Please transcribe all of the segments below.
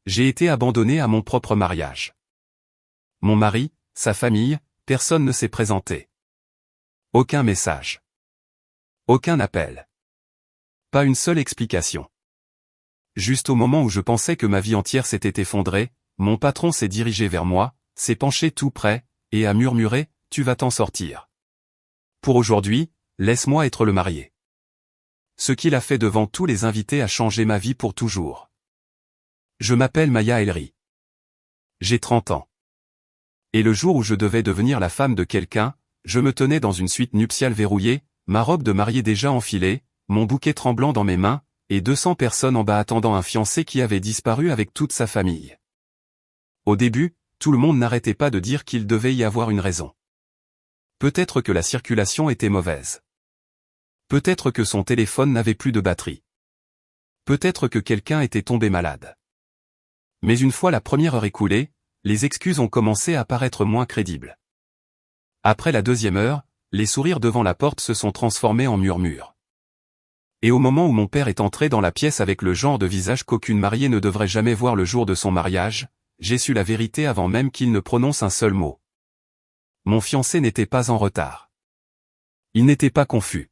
J'ai été abandonné à mon propre mariage. Mon mari, sa famille, personne ne s'est présenté. Aucun message. Aucun appel. Pas une seule explication. Juste au moment où je pensais que ma vie entière s'était effondrée, mon patron s'est dirigé vers moi, s'est penché tout près, et a murmuré, « Tu vas t'en sortir. Pour aujourd'hui, laisse-moi être le marié. » Ce qu'il a fait devant tous les invités a changé ma vie pour toujours. Je m'appelle Maya Elri. J'ai 30 ans. Et le jour où je devais devenir la femme de quelqu'un, je me tenais dans une suite nuptiale verrouillée, ma robe de mariée déjà enfilée, mon bouquet tremblant dans mes mains, et 200 personnes en bas attendant un fiancé qui avait disparu avec toute sa famille. Au début, tout le monde n'arrêtait pas de dire qu'il devait y avoir une raison. Peut-être que la circulation était mauvaise. Peut-être que son téléphone n'avait plus de batterie. Peut-être que quelqu'un était tombé malade. Mais une fois la première heure écoulée, les excuses ont commencé à paraître moins crédibles. Après la deuxième heure, les sourires devant la porte se sont transformés en murmures. Et au moment où mon père est entré dans la pièce avec le genre de visage qu'aucune mariée ne devrait jamais voir le jour de son mariage, j'ai su la vérité avant même qu'il ne prononce un seul mot. Mon fiancé n'était pas en retard. Il n'était pas confus.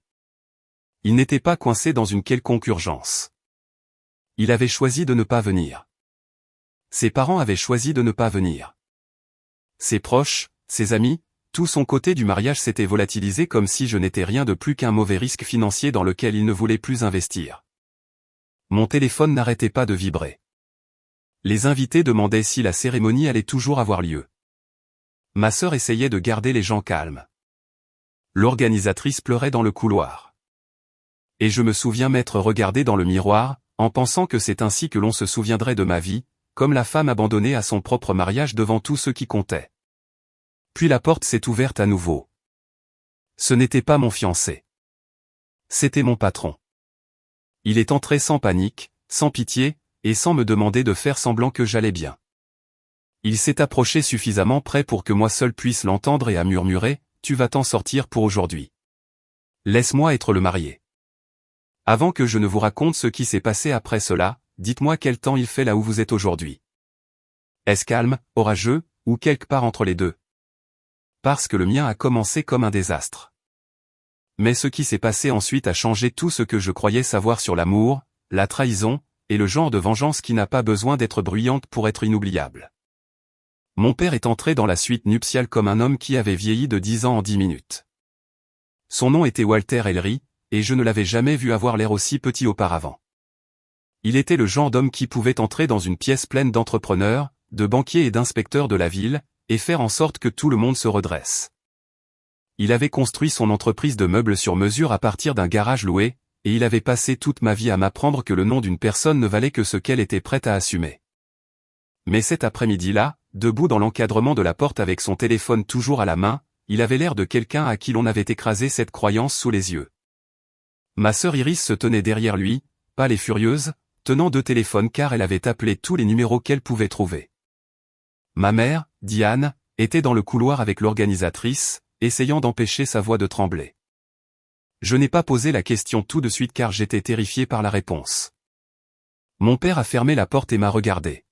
Il n'était pas coincé dans une quelconque urgence. Il avait choisi de ne pas venir. Ses parents avaient choisi de ne pas venir. Ses proches, ses amis, tout son côté du mariage s'était volatilisé comme si je n'étais rien de plus qu'un mauvais risque financier dans lequel il ne voulait plus investir. Mon téléphone n'arrêtait pas de vibrer. Les invités demandaient si la cérémonie allait toujours avoir lieu. Ma sœur essayait de garder les gens calmes. L'organisatrice pleurait dans le couloir. Et je me souviens m'être regardé dans le miroir, en pensant que c'est ainsi que l'on se souviendrait de ma vie, comme la femme abandonnée à son propre mariage devant tout ce qui comptait. Puis la porte s'est ouverte à nouveau. Ce n'était pas mon fiancé. C'était mon patron. Il est entré sans panique, sans pitié, et sans me demander de faire semblant que j'allais bien. Il s'est approché suffisamment près pour que moi seul puisse l'entendre et a murmuré, « Tu vas t'en sortir pour aujourd'hui. Laisse-moi être le marié. » Avant que je ne vous raconte ce qui s'est passé après cela, dites-moi quel temps il fait là où vous êtes aujourd'hui. Est-ce calme, orageux, ou quelque part entre les deux? Parce que le mien a commencé comme un désastre. Mais ce qui s'est passé ensuite a changé tout ce que je croyais savoir sur l'amour, la trahison, et le genre de vengeance qui n'a pas besoin d'être bruyante pour être inoubliable. Mon père est entré dans la suite nuptiale comme un homme qui avait vieilli de 10 ans en 10 minutes. Son nom était Walter Elri, et je ne l'avais jamais vu avoir l'air aussi petit auparavant. Il était le genre d'homme qui pouvait entrer dans une pièce pleine d'entrepreneurs, de banquiers et d'inspecteurs de la ville, et faire en sorte que tout le monde se redresse. Il avait construit son entreprise de meubles sur mesure à partir d'un garage loué, et il avait passé toute ma vie à m'apprendre que le nom d'une personne ne valait que ce qu'elle était prête à assumer. Mais cet après-midi-là, debout dans l'encadrement de la porte avec son téléphone toujours à la main, il avait l'air de quelqu'un à qui l'on avait écrasé cette croyance sous les yeux. Ma sœur Iris se tenait derrière lui, pâle et furieuse, tenant 2 téléphones car elle avait appelé tous les numéros qu'elle pouvait trouver. Ma mère, Diane, était dans le couloir avec l'organisatrice, essayant d'empêcher sa voix de trembler. Je n'ai pas posé la question tout de suite car j'étais terrifié par la réponse. Mon père a fermé la porte et m'a regardé.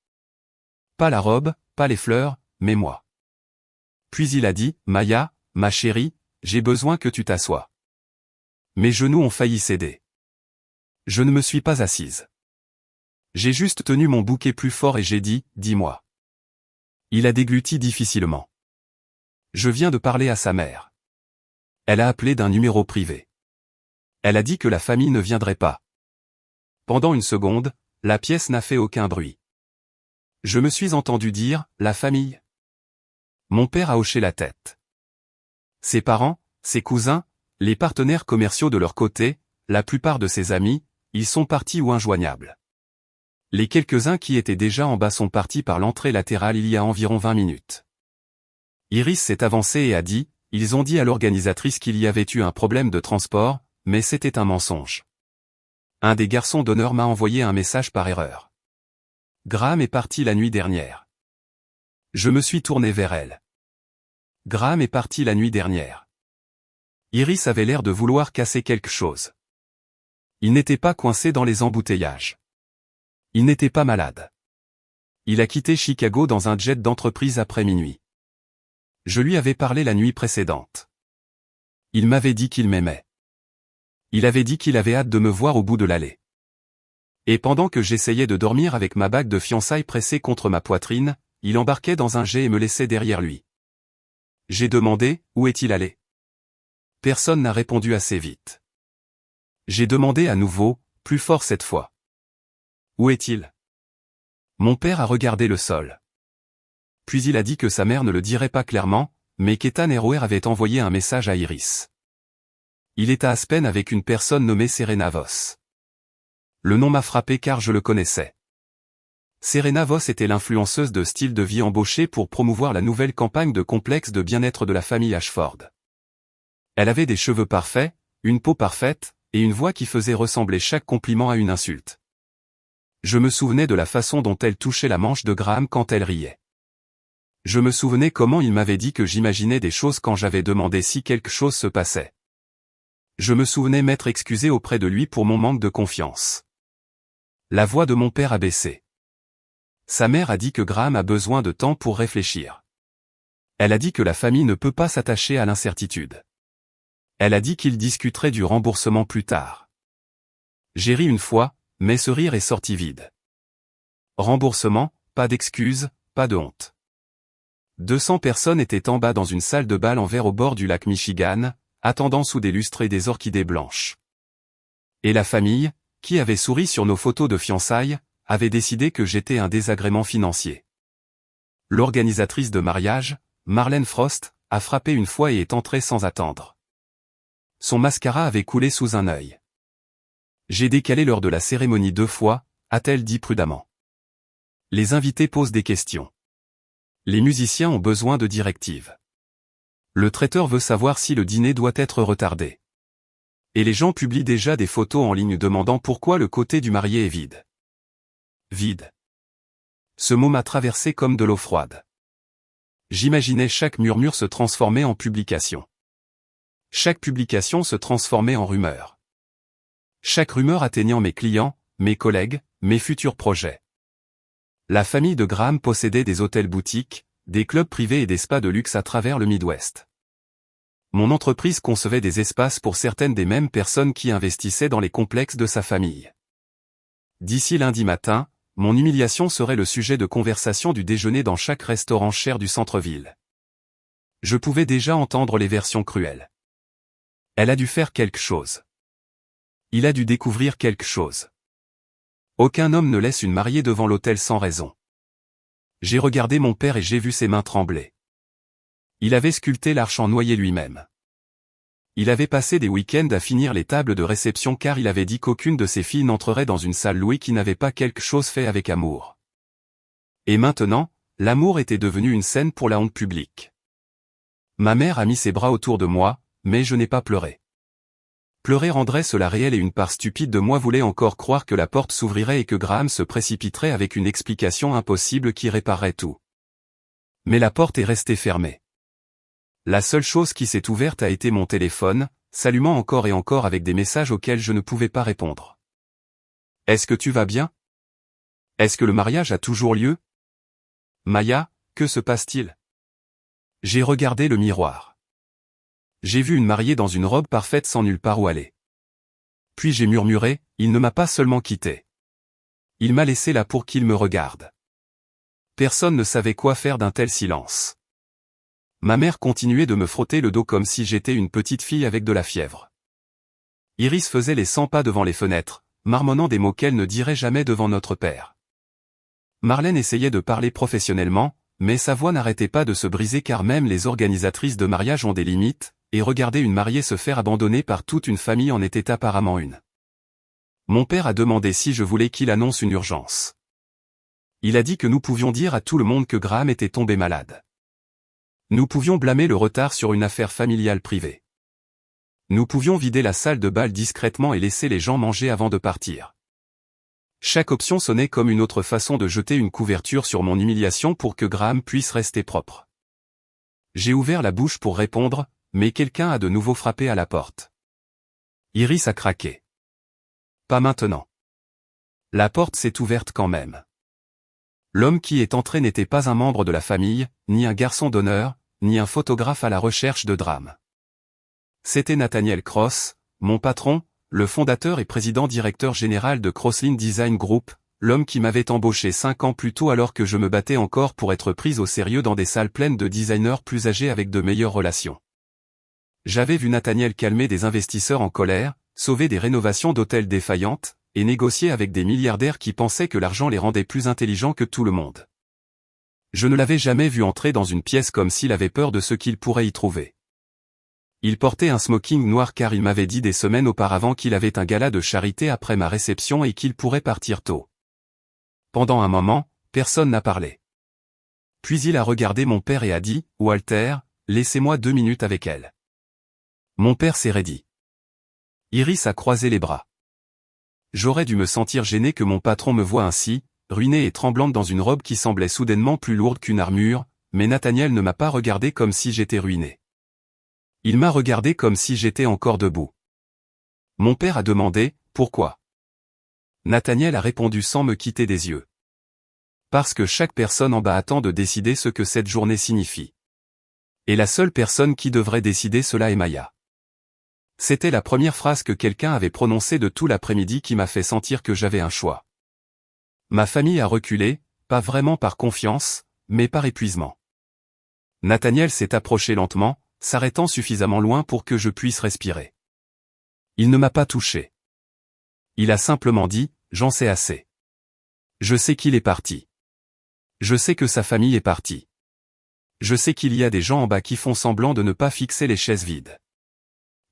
Pas la robe, pas les fleurs, mais moi. Puis il a dit, « Maya, ma chérie, j'ai besoin que tu t'assoies. » Mes genoux ont failli céder. Je ne me suis pas assise. J'ai juste tenu mon bouquet plus fort et j'ai dit, « Dis-moi. » Il a dégluti difficilement. Je viens de parler à sa mère. Elle a appelé d'un numéro privé. Elle a dit que la famille ne viendrait pas. Pendant une seconde, la pièce n'a fait aucun bruit. Je me suis entendu dire, « La famille ?» Mon père a hoché la tête. Ses parents, ses cousins, les partenaires commerciaux de leur côté, la plupart de ses amis, ils sont partis ou injoignables. Les quelques-uns qui étaient déjà en bas sont partis par l'entrée latérale il y a environ 20 minutes. Iris s'est avancée et a dit, « Ils ont dit à l'organisatrice qu'il y avait eu un problème de transport, mais c'était un mensonge. Un des garçons d'honneur m'a envoyé un message par erreur. Graham est parti la nuit dernière. » Je me suis tourné vers elle. Graham est parti la nuit dernière. Iris avait l'air de vouloir casser quelque chose. Il n'était pas coincé dans les embouteillages. Il n'était pas malade. Il a quitté Chicago dans un jet d'entreprise après minuit. Je lui avais parlé la nuit précédente. Il m'avait dit qu'il m'aimait. Il avait dit qu'il avait hâte de me voir au bout de l'allée. Et pendant que j'essayais de dormir avec ma bague de fiançailles pressée contre ma poitrine, il embarquait dans un jet et me laissait derrière lui. J'ai demandé, où est-il allé? Personne n'a répondu assez vite. J'ai demandé à nouveau, plus fort cette fois. Où est-il? Mon père a regardé le sol. Puis il a dit que sa mère ne le dirait pas clairement, mais qu'Ethan Eroer avait envoyé un message à Iris. Il est à Aspen avec une personne nommée Serena Voss. Le nom m'a frappé car je le connaissais. Serena Voss était l'influenceuse de style de vie embauchée pour promouvoir la nouvelle campagne de complexe de bien-être de la famille Ashford. Elle avait des cheveux parfaits, une peau parfaite, et une voix qui faisait ressembler chaque compliment à une insulte. Je me souvenais de la façon dont elle touchait la manche de Graham quand elle riait. Je me souvenais comment il m'avait dit que j'imaginais des choses quand j'avais demandé si quelque chose se passait. Je me souvenais m'être excusé auprès de lui pour mon manque de confiance. La voix de mon père a baissé. Sa mère a dit que Graham a besoin de temps pour réfléchir. Elle a dit que la famille ne peut pas s'attacher à l'incertitude. Elle a dit qu'il discuterait du remboursement plus tard. J'ai ri une fois, mais ce rire est sorti vide. Remboursement, pas d'excuses, pas de honte. 200 personnes étaient en bas dans une salle de bal en verre au bord du lac Michigan, attendant sous des lustres et des orchidées blanches. Et la famille, qui avait souri sur nos photos de fiançailles, avait décidé que j'étais un désagrément financier. L'organisatrice de mariage, Marlène Frost, a frappé une fois et est entrée sans attendre. Son mascara avait coulé sous un œil. J'ai décalé l'heure de la cérémonie 2 fois, a-t-elle dit prudemment. Les invités posent des questions. Les musiciens ont besoin de directives. Le traiteur veut savoir si le dîner doit être retardé. Et les gens publient déjà des photos en ligne demandant pourquoi le côté du marié est vide. Vide. Ce mot m'a traversé comme de l'eau froide. J'imaginais chaque murmure se transformer en publication. Chaque publication se transformait en rumeur. Chaque rumeur atteignant mes clients, mes collègues, mes futurs projets. La famille de Graham possédait des hôtels-boutiques, des clubs privés et des spas de luxe à travers le Midwest. Mon entreprise concevait des espaces pour certaines des mêmes personnes qui investissaient dans les complexes de sa famille. D'ici lundi matin, mon humiliation serait le sujet de conversation du déjeuner dans chaque restaurant cher du centre-ville. Je pouvais déjà entendre les versions cruelles. Elle a dû faire quelque chose. Il a dû découvrir quelque chose. Aucun homme ne laisse une mariée devant l'autel sans raison. J'ai regardé mon père et j'ai vu ses mains trembler. Il avait sculpté l'arche en noyer lui-même. Il avait passé des week-ends à finir les tables de réception car il avait dit qu'aucune de ses filles n'entrerait dans une salle louée qui n'avait pas quelque chose fait avec amour. Et maintenant, l'amour était devenu une scène pour la honte publique. Ma mère a mis ses bras autour de moi, mais je n'ai pas pleuré. Pleurer rendrait cela réel et une part stupide de moi voulait encore croire que la porte s'ouvrirait et que Graham se précipiterait avec une explication impossible qui réparerait tout. Mais la porte est restée fermée. La seule chose qui s'est ouverte a été mon téléphone, s'allumant encore et encore avec des messages auxquels je ne pouvais pas répondre. Est-ce que tu vas bien? Est-ce que le mariage a toujours lieu? Maya, que se passe-t-il? J'ai regardé le miroir. J'ai vu une mariée dans une robe parfaite sans nulle part où aller. Puis j'ai murmuré, il ne m'a pas seulement quitté. Il m'a laissé là pour qu'il me regarde. Personne ne savait quoi faire d'un tel silence. Ma mère continuait de me frotter le dos comme si j'étais une petite fille avec de la fièvre. Iris faisait les 100 pas devant les fenêtres, marmonnant des mots qu'elle ne dirait jamais devant notre père. Marlène essayait de parler professionnellement, mais sa voix n'arrêtait pas de se briser car même les organisatrices de mariage ont des limites, et regarder une mariée se faire abandonner par toute une famille en était apparemment une. Mon père a demandé si je voulais qu'il annonce une urgence. Il a dit que nous pouvions dire à tout le monde que Graham était tombé malade. Nous pouvions blâmer le retard sur une affaire familiale privée. Nous pouvions vider la salle de bal discrètement et laisser les gens manger avant de partir. Chaque option sonnait comme une autre façon de jeter une couverture sur mon humiliation pour que Graham puisse rester propre. J'ai ouvert la bouche pour répondre, mais quelqu'un a de nouveau frappé à la porte. Iris a craqué. Pas maintenant. La porte s'est ouverte quand même. L'homme qui est entré n'était pas un membre de la famille, ni un garçon d'honneur, ni un photographe à la recherche de drame. C'était Nathaniel Cross, mon patron, le fondateur et président directeur général de Crossline Design Group, l'homme qui m'avait embauché 5 ans plus tôt alors que je me battais encore pour être pris au sérieux dans des salles pleines de designers plus âgés avec de meilleures relations. J'avais vu Nathaniel calmer des investisseurs en colère, sauver des rénovations d'hôtels défaillantes, et négocier avec des milliardaires qui pensaient que l'argent les rendait plus intelligents que tout le monde. Je ne l'avais jamais vu entrer dans une pièce comme s'il avait peur de ce qu'il pourrait y trouver. Il portait un smoking noir car il m'avait dit des semaines auparavant qu'il avait un gala de charité après ma réception et qu'il pourrait partir tôt. Pendant un moment, personne n'a parlé. Puis il a regardé mon père et a dit « Walter, laissez-moi 2 minutes avec elle. » Mon père s'est raidi. Iris a croisé les bras. J'aurais dû me sentir gêné que mon patron me voie ainsi, ruinée et tremblante dans une robe qui semblait soudainement plus lourde qu'une armure, mais Nathaniel ne m'a pas regardé comme si j'étais ruiné. Il m'a regardé comme si j'étais encore debout. Mon père a demandé « Pourquoi ?» Nathaniel a répondu sans me quitter des yeux. Parce que chaque personne en bas attend de décider ce que cette journée signifie. Et la seule personne qui devrait décider cela est Maya. C'était la première phrase que quelqu'un avait prononcée de tout l'après-midi qui m'a fait sentir que j'avais un choix. Ma famille a reculé, pas vraiment par confiance, mais par épuisement. Nathaniel s'est approché lentement, s'arrêtant suffisamment loin pour que je puisse respirer. Il ne m'a pas touché. Il a simplement dit, j'en sais assez. Je sais qu'il est parti. Je sais que sa famille est partie. Je sais qu'il y a des gens en bas qui font semblant de ne pas fixer les chaises vides.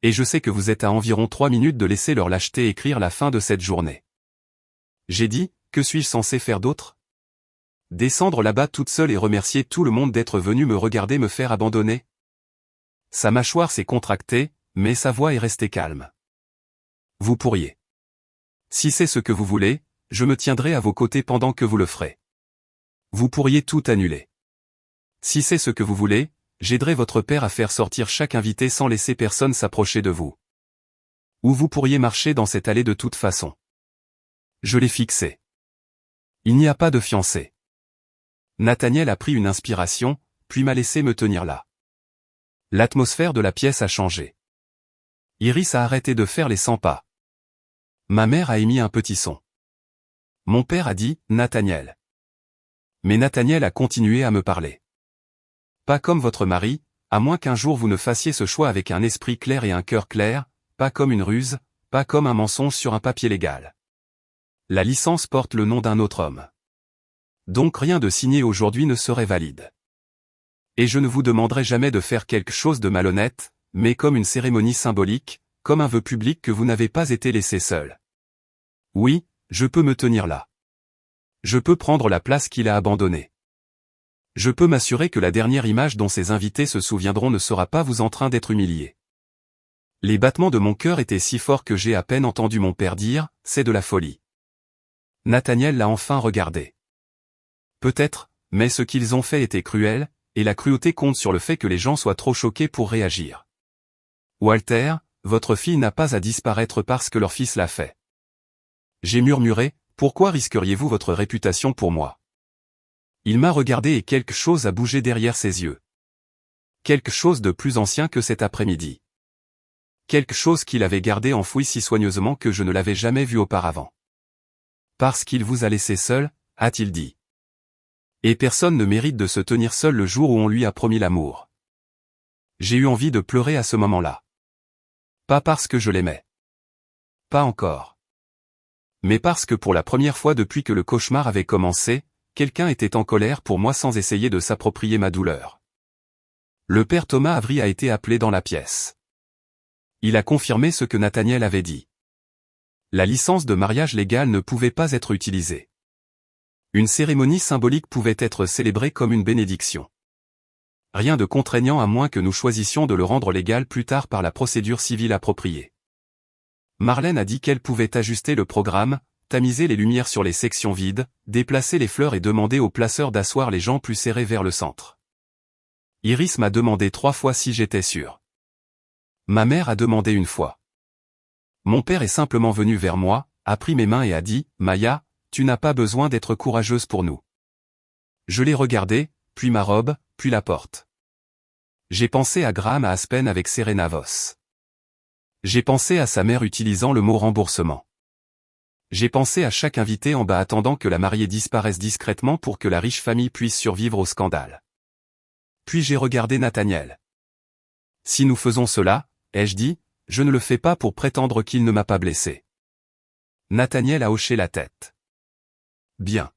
Et je sais que vous êtes à environ 3 minutes de laisser leur lâcheté écrire la fin de cette journée. J'ai dit, que suis-je censé faire d'autre? Descendre là-bas toute seule et remercier tout le monde d'être venu me regarder me faire abandonner? Sa mâchoire s'est contractée, mais sa voix est restée calme. Vous pourriez. Si c'est ce que vous voulez, je me tiendrai à vos côtés pendant que vous le ferez. Vous pourriez tout annuler. Si c'est ce que vous voulez, j'aiderai votre père à faire sortir chaque invité sans laisser personne s'approcher de vous. Ou vous pourriez marcher dans cette allée de toute façon. Je l'ai fixé. Il n'y a pas de fiancé. Nathaniel a pris une inspiration, puis m'a laissé me tenir là. L'atmosphère de la pièce a changé. Iris a arrêté de faire les 100 pas. Ma mère a émis un petit son. Mon père a dit, Nathaniel. Mais Nathaniel a continué à me parler. Pas comme votre mari, à moins qu'un jour vous ne fassiez ce choix avec un esprit clair et un cœur clair, pas comme une ruse, pas comme un mensonge sur un papier légal. La licence porte le nom d'un autre homme. Donc rien de signé aujourd'hui ne serait valide. Et je ne vous demanderai jamais de faire quelque chose de malhonnête, mais comme une cérémonie symbolique, comme un vœu public que vous n'avez pas été laissé seul. Oui, je peux me tenir là. Je peux prendre la place qu'il a abandonnée. Je peux m'assurer que la dernière image dont ses invités se souviendront ne sera pas vous en train d'être humilié. Les battements de mon cœur étaient si forts que j'ai à peine entendu mon père dire, c'est de la folie. Nathaniel l'a enfin regardé. Peut-être, mais ce qu'ils ont fait était cruel, et la cruauté compte sur le fait que les gens soient trop choqués pour réagir. Walter, votre fille n'a pas à disparaître parce que leur fils l'a fait. J'ai murmuré, pourquoi risqueriez-vous votre réputation pour moi? Il m'a regardé et quelque chose a bougé derrière ses yeux. Quelque chose de plus ancien que cet après-midi. Quelque chose qu'il avait gardé enfoui si soigneusement que je ne l'avais jamais vu auparavant. Parce qu'il vous a laissé seul, a-t-il dit. Et personne ne mérite de se tenir seul le jour où on lui a promis l'amour. J'ai eu envie de pleurer à ce moment-là. Pas parce que je l'aimais. Pas encore. Mais parce que pour la première fois depuis que le cauchemar avait commencé, quelqu'un était en colère pour moi sans essayer de s'approprier ma douleur. Le père Thomas Avery a été appelé dans la pièce. Il a confirmé ce que Nathaniel avait dit. La licence de mariage légale ne pouvait pas être utilisée. Une cérémonie symbolique pouvait être célébrée comme une bénédiction. Rien de contraignant à moins que nous choisissions de le rendre légal plus tard par la procédure civile appropriée. Marlène a dit qu'elle pouvait ajuster le programme, tamiser les lumières sur les sections vides, déplacer les fleurs et demander aux placeurs d'asseoir les gens plus serrés vers le centre. Iris m'a demandé 3 fois si j'étais sûr. Ma mère a demandé 1 fois. Mon père est simplement venu vers moi, a pris mes mains et a dit, Maya, tu n'as pas besoin d'être courageuse pour nous. Je l'ai regardé, puis ma robe, puis la porte. J'ai pensé à Graham à Aspen avec Serena Voss. J'ai pensé à sa mère utilisant le mot remboursement. J'ai pensé à chaque invité en bas attendant que la mariée disparaisse discrètement pour que la riche famille puisse survivre au scandale. Puis j'ai regardé Nathaniel. Si nous faisons cela, ai-je dit, je ne le fais pas pour prétendre qu'il ne m'a pas blessé. Nathaniel a hoché la tête. Bien.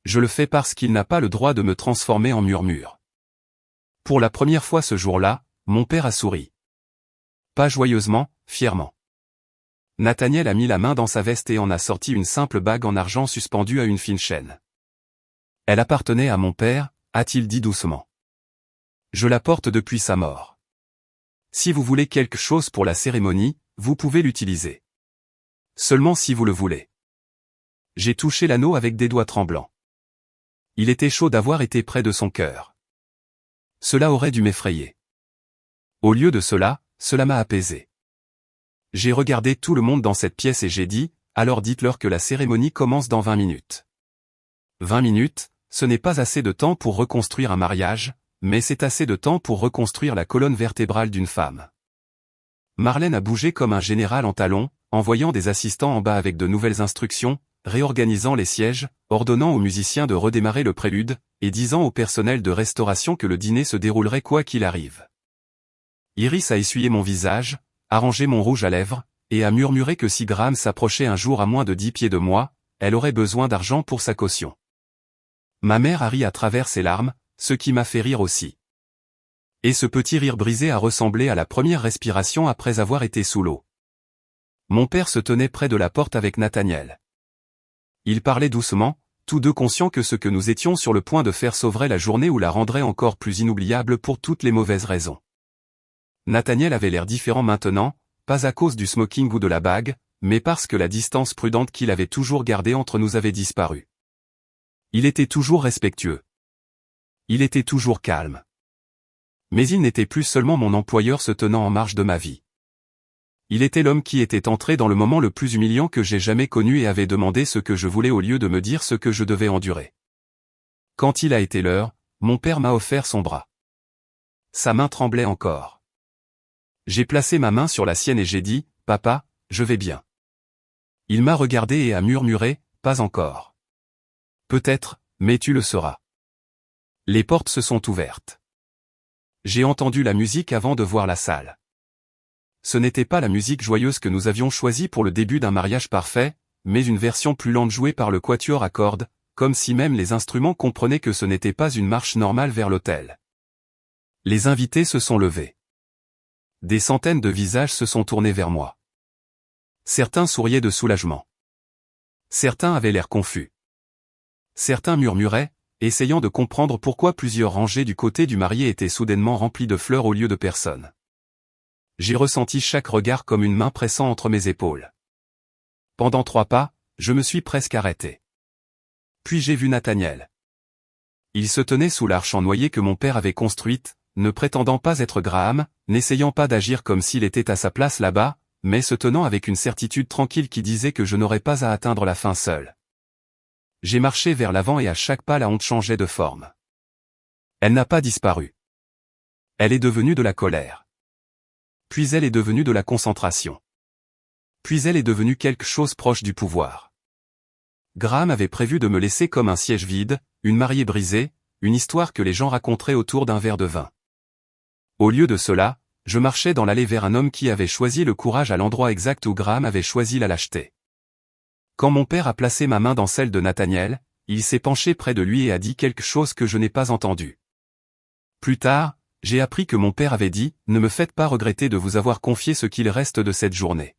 Je le fais parce qu'il n'a pas le droit de me transformer en murmure. Pour la première fois ce jour-là, mon père a souri. Pas joyeusement, fièrement. Nathaniel a mis la main dans sa veste et en a sorti une simple bague en argent suspendue à une fine chaîne. Elle appartenait à mon père, a-t-il dit doucement. Je la porte depuis sa mort. Si vous voulez quelque chose pour la cérémonie, vous pouvez l'utiliser. Seulement si vous le voulez. J'ai touché l'anneau avec des doigts tremblants. Il était chaud d'avoir été près de son cœur. Cela aurait dû m'effrayer. Au lieu de cela, cela m'a apaisé. J'ai regardé tout le monde dans cette pièce et j'ai dit, alors dites-leur que la cérémonie commence dans 20 minutes. 20 minutes, ce n'est pas assez de temps pour reconstruire un mariage, mais c'est assez de temps pour reconstruire la colonne vertébrale d'une femme. Marlène a bougé comme un général en talons, envoyant des assistants en bas avec de nouvelles instructions, réorganisant les sièges, ordonnant aux musiciens de redémarrer le prélude, et disant au personnel de restauration que le dîner se déroulerait quoi qu'il arrive. Iris a essuyé mon visage, arrangé mon rouge à lèvres, et a murmuré que si Graham s'approchait un jour à moins de 10 pieds de moi, elle aurait besoin d'argent pour sa caution. Ma mère a ri à travers ses larmes, ce qui m'a fait rire aussi. Et ce petit rire brisé a ressemblé à la première respiration après avoir été sous l'eau. Mon père se tenait près de la porte avec Nathaniel. Ils parlaient doucement, tous deux conscients que ce que nous étions sur le point de faire sauverait la journée ou la rendrait encore plus inoubliable pour toutes les mauvaises raisons. Nathaniel avait l'air différent maintenant, pas à cause du smoking ou de la bague, mais parce que la distance prudente qu'il avait toujours gardée entre nous avait disparu. Il était toujours respectueux. Il était toujours calme. Mais il n'était plus seulement mon employeur se tenant en marge de ma vie. Il était l'homme qui était entré dans le moment le plus humiliant que j'ai jamais connu et avait demandé ce que je voulais au lieu de me dire ce que je devais endurer. Quand il a été l'heure, mon père m'a offert son bras. Sa main tremblait encore. J'ai placé ma main sur la sienne et j'ai dit, « Papa, je vais bien. » Il m'a regardé et a murmuré, « Pas encore. » « Peut-être, mais tu le sauras. » Les portes se sont ouvertes. J'ai entendu la musique avant de voir la salle. Ce n'était pas la musique joyeuse que nous avions choisie pour le début d'un mariage parfait, mais une version plus lente jouée par le quatuor à cordes, comme si même les instruments comprenaient que ce n'était pas une marche normale vers l'autel. Les invités se sont levés. Des centaines de visages se sont tournés vers moi. Certains souriaient de soulagement. Certains avaient l'air confus. Certains murmuraient, essayant de comprendre pourquoi plusieurs rangées du côté du marié étaient soudainement remplies de fleurs au lieu de personnes. J'ai ressenti chaque regard comme une main pressant entre mes épaules. Pendant 3 pas, je me suis presque arrêté. Puis j'ai vu Nathaniel. Il se tenait sous l'arche en noyer que mon père avait construite, ne prétendant pas être Graham, n'essayant pas d'agir comme s'il était à sa place là-bas, mais se tenant avec une certitude tranquille qui disait que je n'aurais pas à atteindre la fin seul. J'ai marché vers l'avant et à chaque pas la honte changeait de forme. Elle n'a pas disparu. Elle est devenue de la colère. Puis elle est devenue de la concentration. Puis elle est devenue quelque chose proche du pouvoir. Graham avait prévu de me laisser comme un siège vide, une mariée brisée, une histoire que les gens raconteraient autour d'un verre de vin. Au lieu de cela, je marchais dans l'allée vers un homme qui avait choisi le courage à l'endroit exact où Graham avait choisi la lâcheté. Quand mon père a placé ma main dans celle de Nathaniel, il s'est penché près de lui et a dit quelque chose que je n'ai pas entendu. Plus tard, j'ai appris que mon père avait dit « Ne me faites pas regretter de vous avoir confié ce qu'il reste de cette journée. »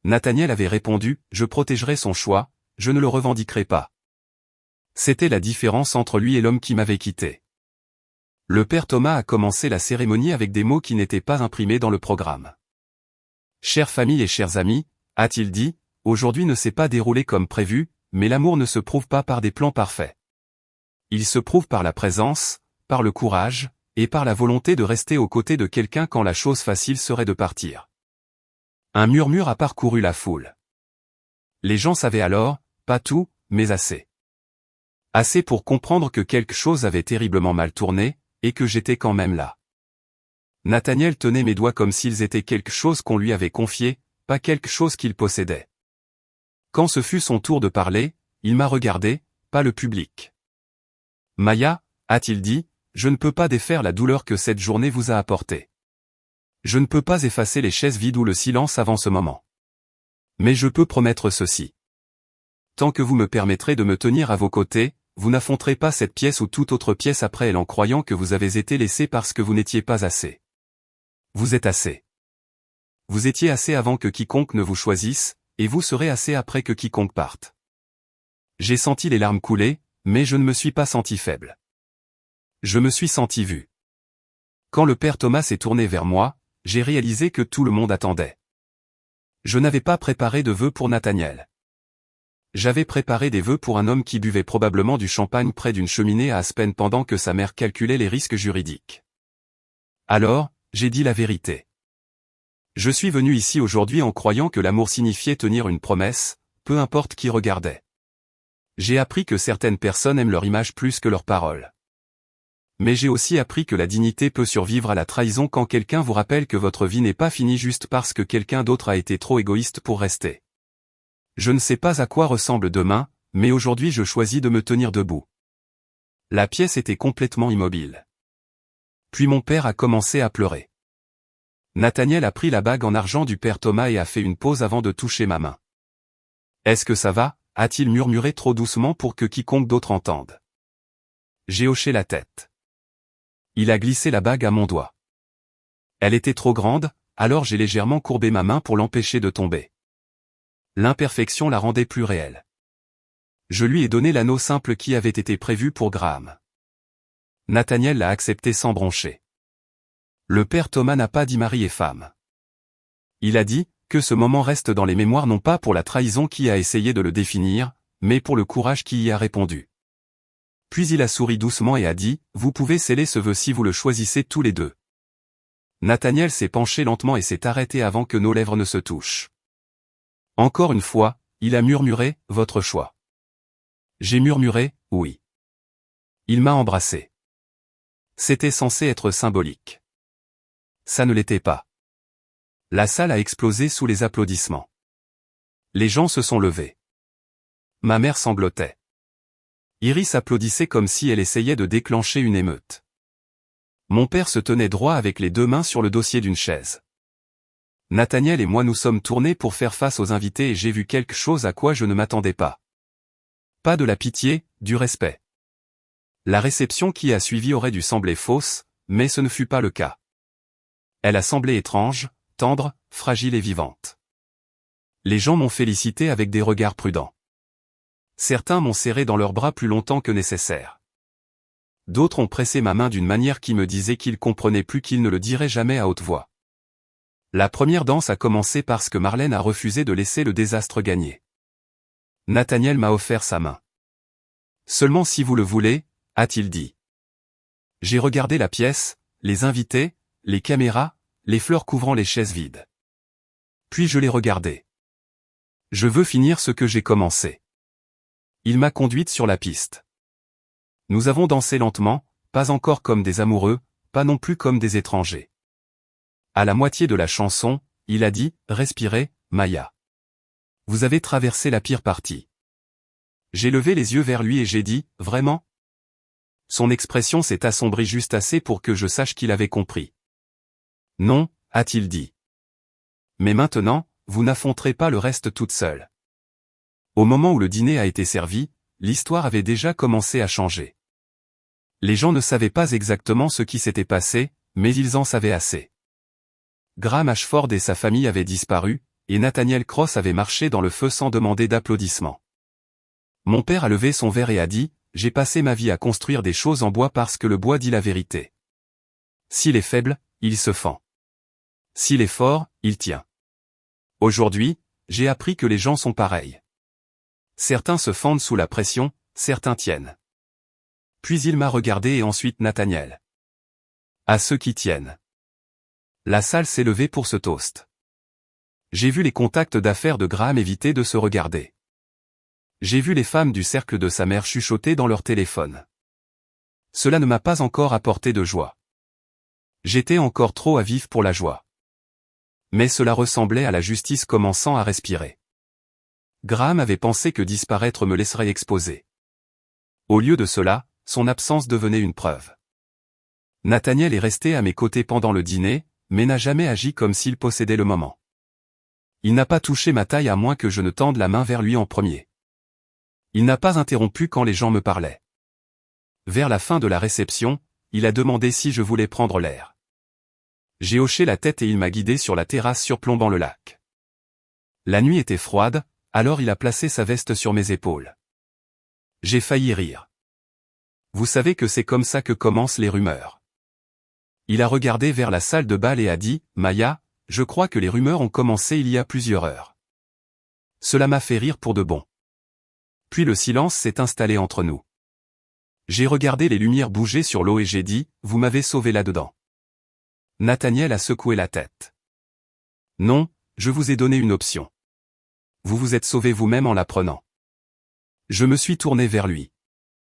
Nathaniel avait répondu « Je protégerai son choix, je ne le revendiquerai pas. » C'était la différence entre lui et l'homme qui m'avait quitté. Le père Thomas a commencé la cérémonie avec des mots qui n'étaient pas imprimés dans le programme. « Chère famille et chers amis, a-t-il dit, aujourd'hui ne s'est pas déroulé comme prévu, mais l'amour ne se prouve pas par des plans parfaits. Il se prouve par la présence, par le courage, et par la volonté de rester aux côtés de quelqu'un quand la chose facile serait de partir. » Un murmure a parcouru la foule. Les gens savaient alors, pas tout, mais assez. Assez pour comprendre que quelque chose avait terriblement mal tourné, et que j'étais quand même là. Nathaniel tenait mes doigts comme s'ils étaient quelque chose qu'on lui avait confié, pas quelque chose qu'il possédait. Quand ce fut son tour de parler, il m'a regardé, pas le public. Maya, a-t-il dit, je ne peux pas défaire la douleur que cette journée vous a apportée. Je ne peux pas effacer les chaises vides ou le silence avant ce moment. Mais je peux promettre ceci. Tant que vous me permettrez de me tenir à vos côtés, vous n'affronterez pas cette pièce ou toute autre pièce après elle en croyant que vous avez été laissé parce que vous n'étiez pas assez. Vous êtes assez. Vous étiez assez avant que quiconque ne vous choisisse, et vous serez assez après que quiconque parte. J'ai senti les larmes couler, mais je ne me suis pas senti faible. Je me suis senti vu. Quand le père Thomas s'est tourné vers moi, j'ai réalisé que tout le monde attendait. Je n'avais pas préparé de vœux pour Nathaniel. J'avais préparé des vœux pour un homme qui buvait probablement du champagne près d'une cheminée à Aspen pendant que sa mère calculait les risques juridiques. Alors, j'ai dit la vérité. Je suis venu ici aujourd'hui en croyant que l'amour signifiait tenir une promesse, peu importe qui regardait. J'ai appris que certaines personnes aiment leur image plus que leurs paroles. Mais j'ai aussi appris que la dignité peut survivre à la trahison quand quelqu'un vous rappelle que votre vie n'est pas finie juste parce que quelqu'un d'autre a été trop égoïste pour rester. Je ne sais pas à quoi ressemble demain, mais aujourd'hui je choisis de me tenir debout. La pièce était complètement immobile. Puis mon père a commencé à pleurer. Nathaniel a pris la bague en argent du père Thomas et a fait une pause avant de toucher ma main. « Est-ce que ça va » a-t-il murmuré trop doucement pour que quiconque d'autre entende. J'ai hoché la tête. Il a glissé la bague à mon doigt. Elle était trop grande, alors j'ai légèrement courbé ma main pour l'empêcher de tomber. L'imperfection la rendait plus réelle. Je lui ai donné l'anneau simple qui avait été prévu pour Graham. Nathaniel l'a accepté sans broncher. Le père Thomas n'a pas dit mari et femme. Il a dit que ce moment reste dans les mémoires non pas pour la trahison qui a essayé de le définir, mais pour le courage qui y a répondu. Puis il a souri doucement et a dit, « Vous pouvez sceller ce vœu si vous le choisissez tous les deux. » Nathaniel s'est penché lentement et s'est arrêté avant que nos lèvres ne se touchent. Encore une fois, il a murmuré, « Votre choix. » J'ai murmuré, « Oui. » Il m'a embrassé. C'était censé être symbolique. Ça ne l'était pas. La salle a explosé sous les applaudissements. Les gens se sont levés. Ma mère sanglotait. Iris applaudissait comme si elle essayait de déclencher une émeute. Mon père se tenait droit avec les deux mains sur le dossier d'une chaise. Nathaniel et moi nous sommes tournés pour faire face aux invités et j'ai vu quelque chose à quoi je ne m'attendais pas. Pas de la pitié, du respect. La réception qui a suivi aurait dû sembler fausse, mais ce ne fut pas le cas. Elle a semblé étrange, tendre, fragile et vivante. Les gens m'ont félicité avec des regards prudents. Certains m'ont serré dans leurs bras plus longtemps que nécessaire. D'autres ont pressé ma main d'une manière qui me disait qu'ils comprenaient plus qu'ils ne le diraient jamais à haute voix. La première danse a commencé parce que Marlène a refusé de laisser le désastre gagner. Nathaniel m'a offert sa main. « Seulement si vous le voulez » a-t-il dit. J'ai regardé la pièce, les invités, les caméras, les fleurs couvrant les chaises vides. Puis je l'ai regardé. Je veux finir ce que j'ai commencé. Il m'a conduite sur la piste. Nous avons dansé lentement, pas encore comme des amoureux, pas non plus comme des étrangers. À la moitié de la chanson, il a dit, « Respirez, Maya. Vous avez traversé la pire partie. » J'ai levé les yeux vers lui et j'ai dit, « Vraiment ?» Son expression s'est assombrie juste assez pour que je sache qu'il avait compris. « Non, » a-t-il dit. « Mais maintenant, vous n'affronterez pas le reste toute seule. » Au moment où le dîner a été servi, l'histoire avait déjà commencé à changer. Les gens ne savaient pas exactement ce qui s'était passé, mais ils en savaient assez. Graham Ashford et sa famille avaient disparu, et Nathaniel Cross avait marché dans le feu sans demander d'applaudissements. Mon père a levé son verre et a dit, « J'ai passé ma vie à construire des choses en bois parce que le bois dit la vérité. S'il est faible, il se fend. S'il est fort, il tient. Aujourd'hui, j'ai appris que les gens sont pareils. Certains se fendent sous la pression, certains tiennent. » Puis il m'a regardé et ensuite Nathaniel. « À ceux qui tiennent. » La salle s'est levée pour ce toast. J'ai vu les contacts d'affaires de Graham éviter de se regarder. J'ai vu les femmes du cercle de sa mère chuchoter dans leur téléphone. Cela ne m'a pas encore apporté de joie. J'étais encore trop à vif pour la joie. Mais cela ressemblait à la justice commençant à respirer. Graham avait pensé que disparaître me laisserait exposé. Au lieu de cela, son absence devenait une preuve. Nathaniel est resté à mes côtés pendant le dîner, mais n'a jamais agi comme s'il possédait le moment. Il n'a pas touché ma taille à moins que je ne tende la main vers lui en premier. Il n'a pas interrompu quand les gens me parlaient. Vers la fin de la réception, il a demandé si je voulais prendre l'air. J'ai hoché la tête et il m'a guidé sur la terrasse surplombant le lac. La nuit était froide, alors il a placé sa veste sur mes épaules. J'ai failli rire. Vous savez que c'est comme ça que commencent les rumeurs. Il a regardé vers la salle de bal et a dit, « Maya, je crois que les rumeurs ont commencé il y a plusieurs heures. » Cela m'a fait rire pour de bon. Puis le silence s'est installé entre nous. J'ai regardé les lumières bouger sur l'eau et j'ai dit, « Vous m'avez sauvé là-dedans. » Nathaniel a secoué la tête. « Non, je vous ai donné une option. Vous vous êtes sauvé vous-même en la prenant. » Je me suis tourné vers lui.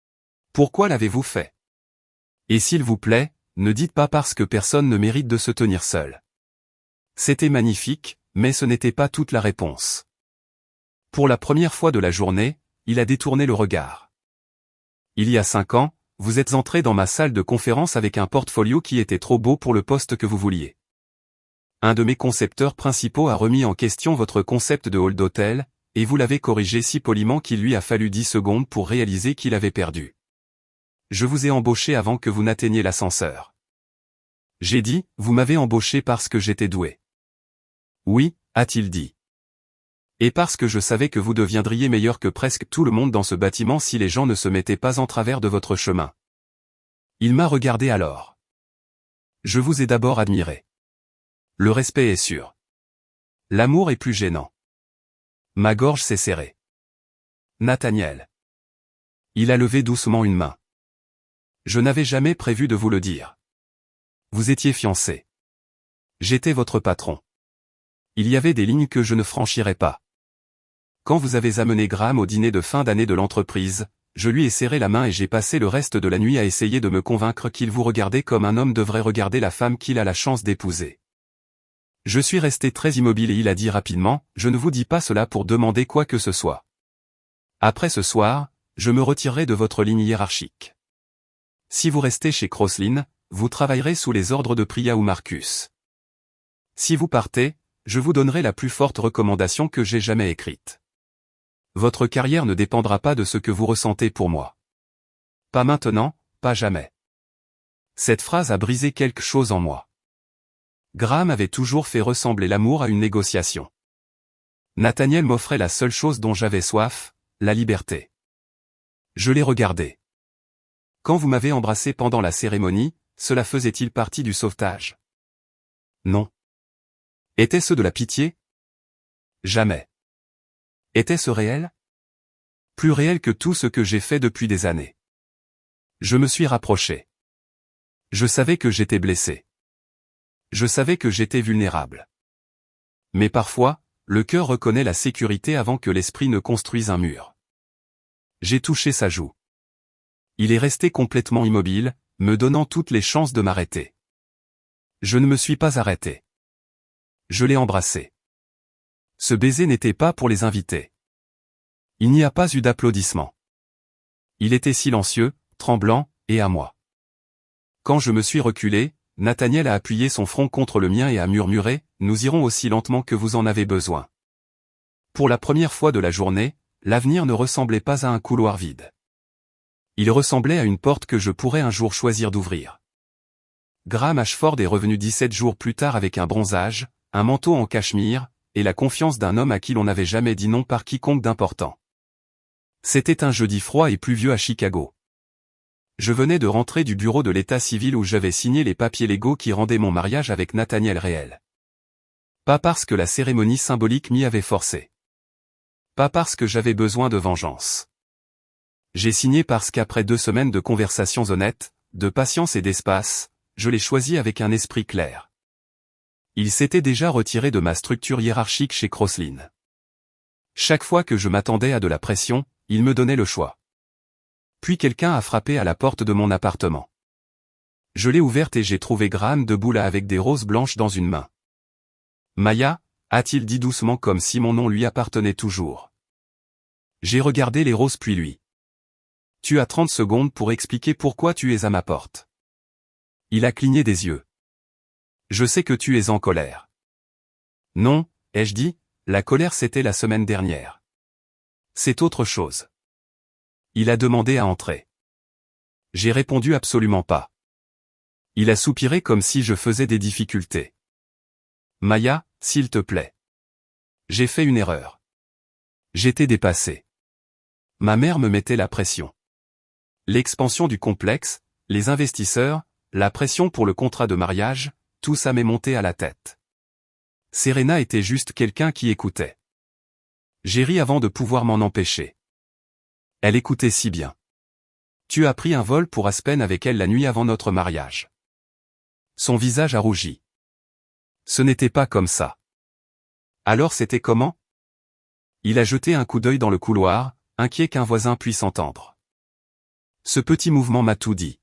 « Pourquoi l'avez-vous fait? Et s'il vous plaît, ne dites pas parce que personne ne mérite de se tenir seul. » C'était magnifique, mais ce n'était pas toute la réponse. Pour la première fois de la journée, il a détourné le regard. Il y a 5 ans, vous êtes entré dans ma salle de conférence avec un portfolio qui était trop beau pour le poste que vous vouliez. Un de mes concepteurs principaux a remis en question votre concept de hall d'hôtel, et vous l'avez corrigé si poliment qu'il lui a fallu 10 secondes pour réaliser qu'il avait perdu. Je vous ai embauché avant que vous n'atteigniez l'ascenseur. J'ai dit, vous m'avez embauché parce que j'étais doué. Oui, a-t-il dit. Et parce que je savais que vous deviendriez meilleur que presque tout le monde dans ce bâtiment si les gens ne se mettaient pas en travers de votre chemin. Il m'a regardé alors. Je vous ai d'abord admiré. Le respect est sûr. L'amour est plus gênant. Ma gorge s'est serrée. Nathaniel. Il a levé doucement une main. Je n'avais jamais prévu de vous le dire. Vous étiez fiancé. J'étais votre patron. Il y avait des lignes que je ne franchirais pas. Quand vous avez amené Graham au dîner de fin d'année de l'entreprise, je lui ai serré la main et j'ai passé le reste de la nuit à essayer de me convaincre qu'il vous regardait comme un homme devrait regarder la femme qu'il a la chance d'épouser. Je suis resté très immobile et il a dit rapidement, « Je ne vous dis pas cela pour demander quoi que ce soit. Après ce soir, je me retirerai de votre ligne hiérarchique. Si vous restez chez Crosslin, vous travaillerez sous les ordres de Priya ou Marcus. Si vous partez, je vous donnerai la plus forte recommandation que j'ai jamais écrite. Votre carrière ne dépendra pas de ce que vous ressentez pour moi. Pas maintenant, pas jamais. » Cette phrase a brisé quelque chose en moi. Graham avait toujours fait ressembler l'amour à une négociation. Nathaniel m'offrait la seule chose dont j'avais soif, la liberté. Je l'ai regardé. Quand vous m'avez embrassé pendant la cérémonie, cela faisait-il partie du sauvetage? Non. Était-ce de la pitié? Jamais. Était-ce réel? Plus réel que tout ce que j'ai fait depuis des années. Je me suis rapproché. Je savais que j'étais blessé. Je savais que j'étais vulnérable. Mais parfois, le cœur reconnaît la sécurité avant que l'esprit ne construise un mur. J'ai touché sa joue. Il est resté complètement immobile, me donnant toutes les chances de m'arrêter. Je ne me suis pas arrêté. Je l'ai embrassé. Ce baiser n'était pas pour les invités. Il n'y a pas eu d'applaudissements. Il était silencieux, tremblant, et à moi. Quand je me suis reculé, Nathaniel a appuyé son front contre le mien et a murmuré, « Nous irons aussi lentement que vous en avez besoin. » Pour la première fois de la journée, l'avenir ne ressemblait pas à un couloir vide. Il ressemblait à une porte que je pourrais un jour choisir d'ouvrir. Graham Ashford est revenu 17 jours plus tard avec un bronzage, un manteau en cachemire, et la confiance d'un homme à qui l'on n'avait jamais dit non par quiconque d'important. C'était un jeudi froid et pluvieux à Chicago. Je venais de rentrer du bureau de l'état civil où j'avais signé les papiers légaux qui rendaient mon mariage avec Nathaniel réel. Pas parce que la cérémonie symbolique m'y avait forcé. Pas parce que j'avais besoin de vengeance. J'ai signé parce qu'après 2 semaines de conversations honnêtes, de patience et d'espace, je l'ai choisi avec un esprit clair. Il s'était déjà retiré de ma structure hiérarchique chez Crosslin. Chaque fois que je m'attendais à de la pression, il me donnait le choix. Puis quelqu'un a frappé à la porte de mon appartement. Je l'ai ouverte et j'ai trouvé Graham debout là avec des roses blanches dans une main. Maya, a-t-il dit doucement comme si mon nom lui appartenait toujours. J'ai regardé les roses puis lui. Tu as 30 secondes pour expliquer pourquoi tu es à ma porte. Il a cligné des yeux. Je sais que tu es en colère. Non, ai-je dit, la colère c'était la semaine dernière. C'est autre chose. Il a demandé à entrer. J'ai répondu absolument pas. Il a soupiré comme si je faisais des difficultés. Maya, s'il te plaît. J'ai fait une erreur. J'étais dépassé. Ma mère me mettait la pression. L'expansion du complexe, les investisseurs, la pression pour le contrat de mariage, tout ça m'est monté à la tête. Serena était juste quelqu'un qui écoutait. J'ai ri avant de pouvoir m'en empêcher. Elle écoutait si bien. Tu as pris un vol pour Aspen avec elle la nuit avant notre mariage. Son visage a rougi. Ce n'était pas comme ça. Alors c'était comment? Il a jeté un coup d'œil dans le couloir, inquiet qu'un voisin puisse entendre. Ce petit mouvement m'a tout dit.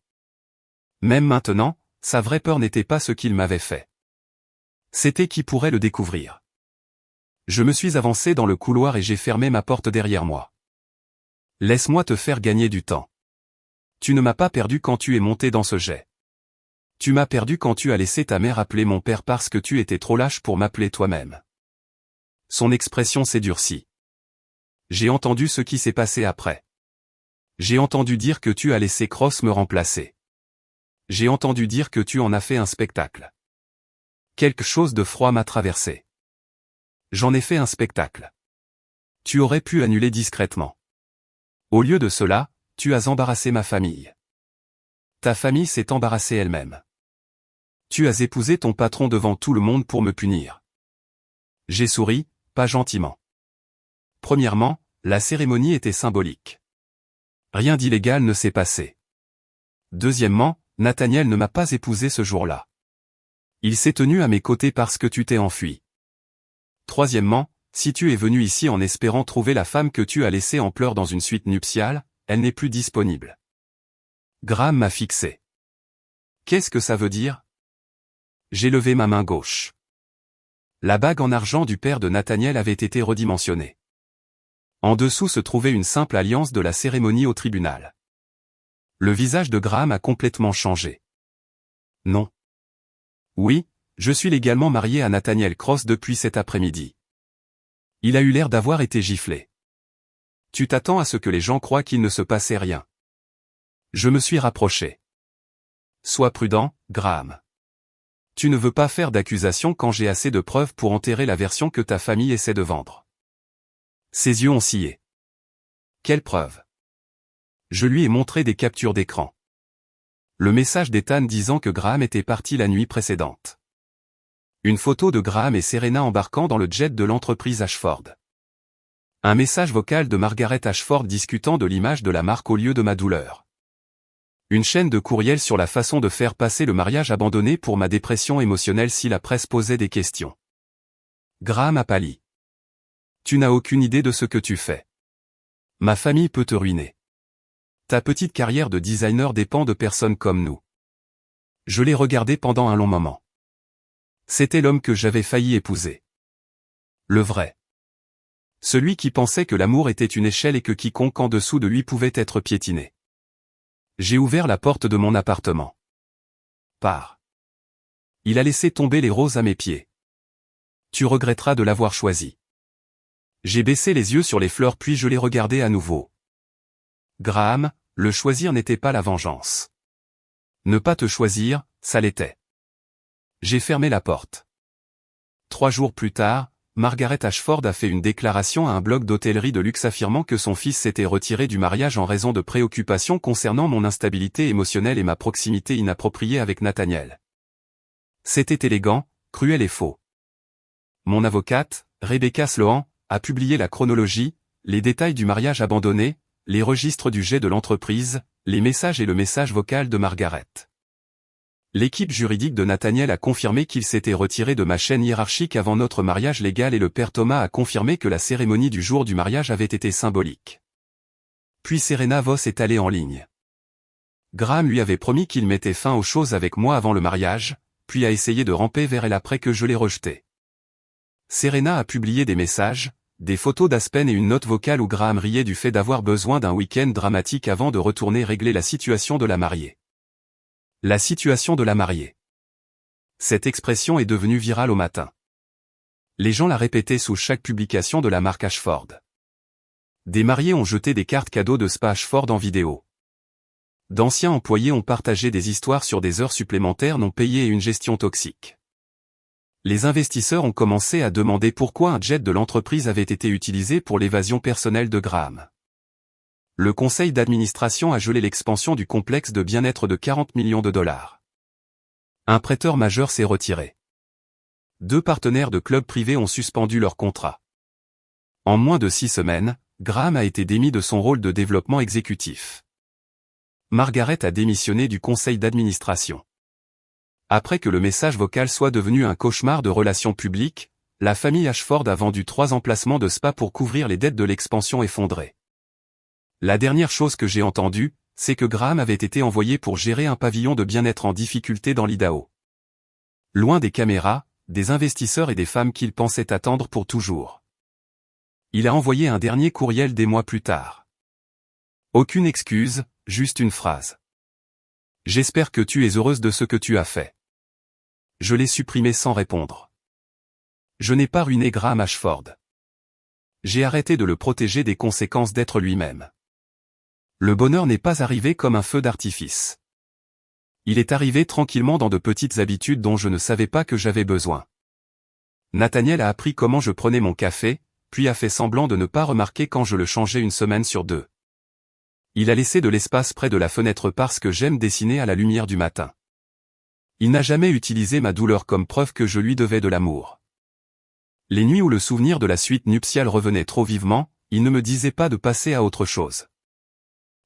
Même maintenant, sa vraie peur n'était pas ce qu'il m'avait fait. C'était qui pourrait le découvrir. Je me suis avancé dans le couloir et j'ai fermé ma porte derrière moi. Laisse-moi te faire gagner du temps. Tu ne m'as pas perdu quand tu es monté dans ce jet. Tu m'as perdu quand tu as laissé ta mère appeler mon père parce que tu étais trop lâche pour m'appeler toi-même. Son expression s'est durcie. J'ai entendu ce qui s'est passé après. J'ai entendu dire que tu as laissé Cross me remplacer. J'ai entendu dire que tu en as fait un spectacle. Quelque chose de froid m'a traversé. J'en ai fait un spectacle. Tu aurais pu annuler discrètement. Au lieu de cela, tu as embarrassé ma famille. Ta famille s'est embarrassée elle-même. Tu as épousé ton patron devant tout le monde pour me punir. J'ai souri, pas gentiment. Premièrement, la cérémonie était symbolique. Rien d'illégal ne s'est passé. Deuxièmement, Nathaniel ne m'a pas épousé ce jour-là. Il s'est tenu à mes côtés parce que tu t'es enfui. Troisièmement, si tu es venu ici en espérant trouver la femme que tu as laissée en pleurs dans une suite nuptiale, elle n'est plus disponible. Graham m'a fixé. Qu'est-ce que ça veut dire? J'ai levé ma main gauche. La bague en argent du père de Nathaniel avait été redimensionnée. En dessous se trouvait une simple alliance de la cérémonie au tribunal. Le visage de Graham a complètement changé. Non. Oui, je suis légalement marié à Nathaniel Cross depuis cet après-midi. Il a eu l'air d'avoir été giflé. Tu t'attends à ce que les gens croient qu'il ne se passait rien. Je me suis rapproché. Sois prudent, Graham. Tu ne veux pas faire d'accusation quand j'ai assez de preuves pour enterrer la version que ta famille essaie de vendre. Ses yeux ont scié. Quelle preuve? Je lui ai montré des captures d'écran. Le message d'Ethan disant que Graham était parti la nuit précédente. Une photo de Graham et Serena embarquant dans le jet de l'entreprise Ashford. Un message vocal de Margaret Ashford discutant de l'image de la marque au lieu de ma douleur. Une chaîne de courriels sur la façon de faire passer le mariage abandonné pour ma dépression émotionnelle si la presse posait des questions. Graham a pâli. Tu n'as aucune idée de ce que tu fais. Ma famille peut te ruiner. Ta petite carrière de designer dépend de personnes comme nous. Je l'ai regardé pendant un long moment. C'était l'homme que j'avais failli épouser. Le vrai. Celui qui pensait que l'amour était une échelle et que quiconque en dessous de lui pouvait être piétiné. J'ai ouvert la porte de mon appartement. Pars. Il a laissé tomber les roses à mes pieds. Tu regretteras de l'avoir choisi. J'ai baissé les yeux sur les fleurs puis je les regardais à nouveau. Graham, le choisir n'était pas la vengeance. Ne pas te choisir, ça l'était. J'ai fermé la porte. 3 jours plus tard, Margaret Ashford a fait une déclaration à un blog d'hôtellerie de luxe affirmant que son fils s'était retiré du mariage en raison de préoccupations concernant mon instabilité émotionnelle et ma proximité inappropriée avec Nathaniel. C'était élégant, cruel et faux. Mon avocate, Rebecca Sloan, a publié la chronologie, les détails du mariage abandonné, les registres du jet de l'entreprise, les messages et le message vocal de Margaret. L'équipe juridique de Nathaniel a confirmé qu'il s'était retiré de ma chaîne hiérarchique avant notre mariage légal et le père Thomas a confirmé que la cérémonie du jour du mariage avait été symbolique. Puis Serena Voss est allée en ligne. Graham lui avait promis qu'il mettait fin aux choses avec moi avant le mariage, puis a essayé de ramper vers elle après que je l'ai rejeté. Serena a publié des messages, des photos d'Aspen et une note vocale où Graham riait du fait d'avoir besoin d'un week-end dramatique avant de retourner régler la situation de la mariée. La situation de la mariée. Cette expression est devenue virale au matin. Les gens la répétaient sous chaque publication de la marque Ashford. Des mariés ont jeté des cartes cadeaux de spa Ashford en vidéo. D'anciens employés ont partagé des histoires sur des heures supplémentaires non payées et une gestion toxique. Les investisseurs ont commencé à demander pourquoi un jet de l'entreprise avait été utilisé pour l'évasion personnelle de Graham. Le conseil d'administration a gelé l'expansion du complexe de bien-être de 40 millions de dollars. Un prêteur majeur s'est retiré. 2 partenaires de clubs privés ont suspendu leur contrat. En moins de 6 semaines, Graham a été démis de son rôle de développement exécutif. Margaret a démissionné du conseil d'administration. Après que le message vocal soit devenu un cauchemar de relations publiques, la famille Ashford a vendu 3 emplacements de spa pour couvrir les dettes de l'expansion effondrée. La dernière chose que j'ai entendue, c'est que Graham avait été envoyé pour gérer un pavillon de bien-être en difficulté dans l'Idaho. Loin des caméras, des investisseurs et des femmes qu'il pensait attendre pour toujours. Il a envoyé un dernier courriel des mois plus tard. Aucune excuse, juste une phrase. J'espère que tu es heureuse de ce que tu as fait. Je l'ai supprimé sans répondre. Je n'ai pas ruiné Graham Ashford. J'ai arrêté de le protéger des conséquences d'être lui-même. Le bonheur n'est pas arrivé comme un feu d'artifice. Il est arrivé tranquillement dans de petites habitudes dont je ne savais pas que j'avais besoin. Nathaniel a appris comment je prenais mon café, puis a fait semblant de ne pas remarquer quand je le changeais une semaine sur 2. Il a laissé de l'espace près de la fenêtre parce que j'aime dessiner à la lumière du matin. Il n'a jamais utilisé ma douleur comme preuve que je lui devais de l'amour. Les nuits où le souvenir de la suite nuptiale revenait trop vivement, il ne me disait pas de passer à autre chose.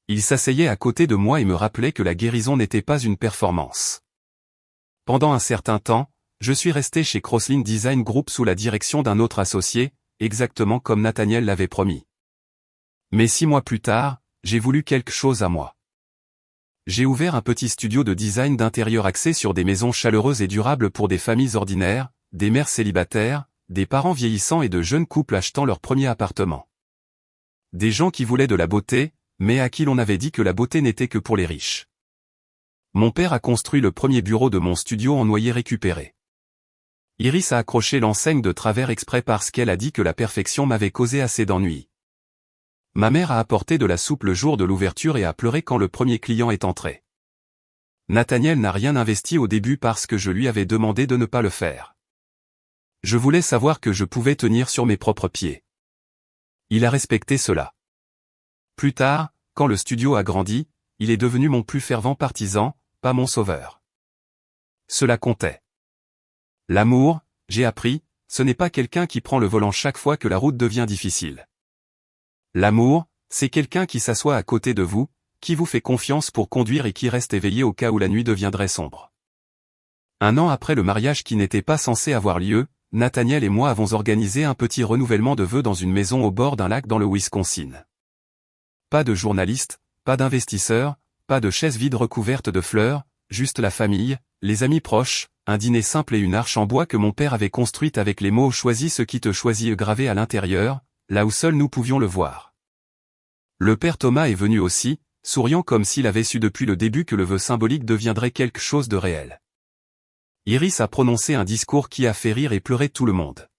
Il s'asseyait à côté de moi et me rappelait que la guérison n'était pas une performance. Pendant un certain temps, je suis resté chez Crosslin Design Group sous la direction d'un autre associé, exactement comme Nathaniel l'avait promis. Mais 6 mois plus tard, j'ai voulu quelque chose à moi. J'ai ouvert un petit studio de design d'intérieur axé sur des maisons chaleureuses et durables pour des familles ordinaires, des mères célibataires, des parents vieillissants et de jeunes couples achetant leur premier appartement. Des gens qui voulaient de la beauté, mais à qui l'on avait dit que la beauté n'était que pour les riches. Mon père a construit le premier bureau de mon studio en noyer récupéré. Iris a accroché l'enseigne de travers exprès parce qu'elle a dit que la perfection m'avait causé assez d'ennuis. Ma mère a apporté de la soupe le jour de l'ouverture et a pleuré quand le premier client est entré. Nathaniel n'a rien investi au début parce que je lui avais demandé de ne pas le faire. Je voulais savoir que je pouvais tenir sur mes propres pieds. Il a respecté cela. Plus tard, quand le studio a grandi, il est devenu mon plus fervent partisan, pas mon sauveur. Cela comptait. L'amour, j'ai appris, ce n'est pas quelqu'un qui prend le volant chaque fois que la route devient difficile. L'amour, c'est quelqu'un qui s'assoit à côté de vous, qui vous fait confiance pour conduire et qui reste éveillé au cas où la nuit deviendrait sombre. 1 an après le mariage qui n'était pas censé avoir lieu, Nathaniel et moi avons organisé un petit renouvellement de vœux dans une maison au bord d'un lac dans le Wisconsin. Pas de journalistes, pas d'investisseurs, pas de chaises vides recouvertes de fleurs, juste la famille, les amis proches, un dîner simple et une arche en bois que mon père avait construite avec les mots « Choisis ce qui te choisit » gravés à l'intérieur, là où seuls nous pouvions le voir. Le père Thomas est venu aussi, souriant comme s'il avait su depuis le début que le vœu symbolique deviendrait quelque chose de réel. Iris a prononcé un discours qui a fait rire et pleurer tout le monde.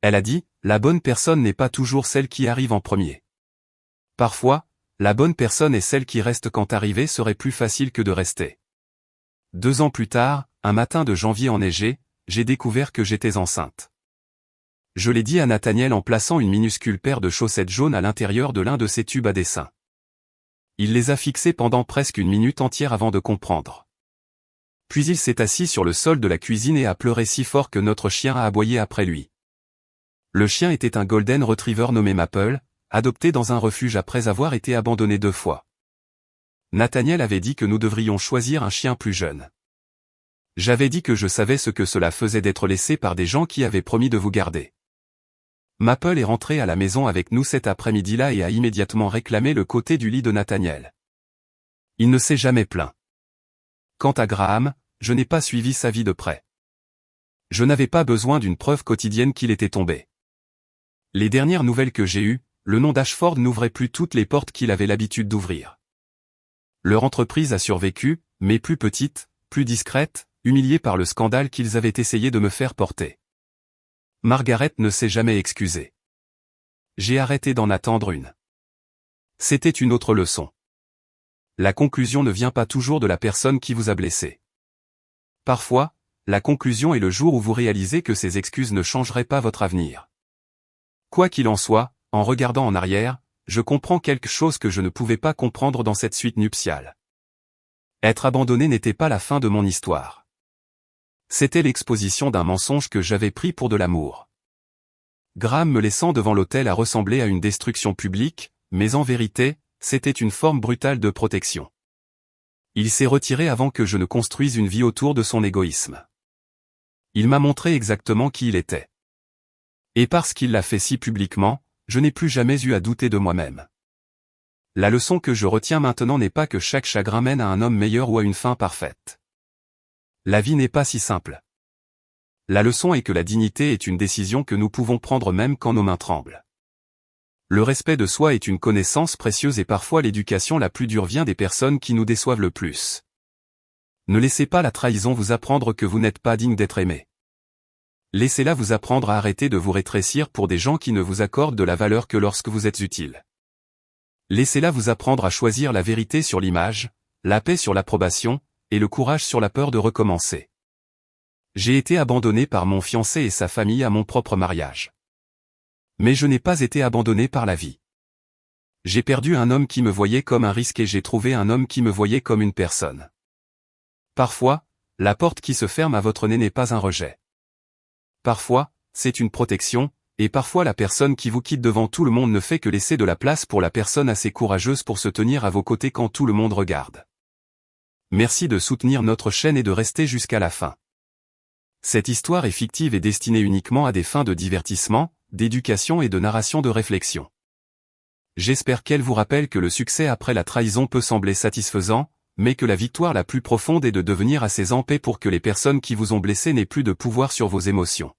Elle a dit, « La bonne personne n'est pas toujours celle qui arrive en premier. Parfois, la bonne personne est celle qui reste quand arriver serait plus facile que de rester. » 2 ans plus tard, un matin de janvier enneigé, j'ai découvert que j'étais enceinte. Je l'ai dit à Nathaniel en plaçant une minuscule paire de chaussettes jaunes à l'intérieur de l'un de ses tubes à dessin. Il les a fixées pendant presque 1 minute entière avant de comprendre. Puis il s'est assis sur le sol de la cuisine et a pleuré si fort que notre chien a aboyé après lui. Le chien était un golden retriever nommé Maple, adopté dans un refuge après avoir été abandonné 2 fois. Nathaniel avait dit que nous devrions choisir un chien plus jeune. J'avais dit que je savais ce que cela faisait d'être laissé par des gens qui avaient promis de vous garder. Maple est rentré à la maison avec nous cet après-midi-là et a immédiatement réclamé le côté du lit de Nathaniel. Il ne s'est jamais plaint. Quant à Graham, je n'ai pas suivi sa vie de près. Je n'avais pas besoin d'une preuve quotidienne qu'il était tombé. Les dernières nouvelles que j'ai eues, le nom d'Ashford n'ouvrait plus toutes les portes qu'il avait l'habitude d'ouvrir. Leur entreprise a survécu, mais plus petite, plus discrète, humiliée par le scandale qu'ils avaient essayé de me faire porter. Margaret ne s'est jamais excusée. J'ai arrêté d'en attendre une. C'était une autre leçon. La conclusion ne vient pas toujours de la personne qui vous a blessé. Parfois, la conclusion est le jour où vous réalisez que ces excuses ne changeraient pas votre avenir. Quoi qu'il en soit, en regardant en arrière, je comprends quelque chose que je ne pouvais pas comprendre dans cette suite nuptiale. Être abandonné n'était pas la fin de mon histoire. C'était l'exposition d'un mensonge que j'avais pris pour de l'amour. Graham me laissant devant l'autel a ressemblé à une destruction publique, mais en vérité, c'était une forme brutale de protection. Il s'est retiré avant que je ne construise une vie autour de son égoïsme. Il m'a montré exactement qui il était. Et parce qu'il l'a fait si publiquement, je n'ai plus jamais eu à douter de moi-même. La leçon que je retiens maintenant n'est pas que chaque chagrin mène à un homme meilleur ou à une fin parfaite. La vie n'est pas si simple. La leçon est que la dignité est une décision que nous pouvons prendre même quand nos mains tremblent. Le respect de soi est une connaissance précieuse et parfois l'éducation la plus dure vient des personnes qui nous déçoivent le plus. Ne laissez pas la trahison vous apprendre que vous n'êtes pas digne d'être aimé. Laissez-la vous apprendre à arrêter de vous rétrécir pour des gens qui ne vous accordent de la valeur que lorsque vous êtes utile. Laissez-la vous apprendre à choisir la vérité sur l'image, la paix sur l'approbation, et le courage sur la peur de recommencer. J'ai été abandonné par mon fiancé et sa famille à mon propre mariage. Mais je n'ai pas été abandonné par la vie. J'ai perdu un homme qui me voyait comme un risque et j'ai trouvé un homme qui me voyait comme une personne. Parfois, la porte qui se ferme à votre nez n'est pas un rejet. Parfois, c'est une protection, et parfois la personne qui vous quitte devant tout le monde ne fait que laisser de la place pour la personne assez courageuse pour se tenir à vos côtés quand tout le monde regarde. Merci de soutenir notre chaîne et de rester jusqu'à la fin. Cette histoire est fictive et destinée uniquement à des fins de divertissement, d'éducation et de narration de réflexion. J'espère qu'elle vous rappelle que le succès après la trahison peut sembler satisfaisant, mais que la victoire la plus profonde est de devenir assez en paix pour que les personnes qui vous ont blessé n'aient plus de pouvoir sur vos émotions.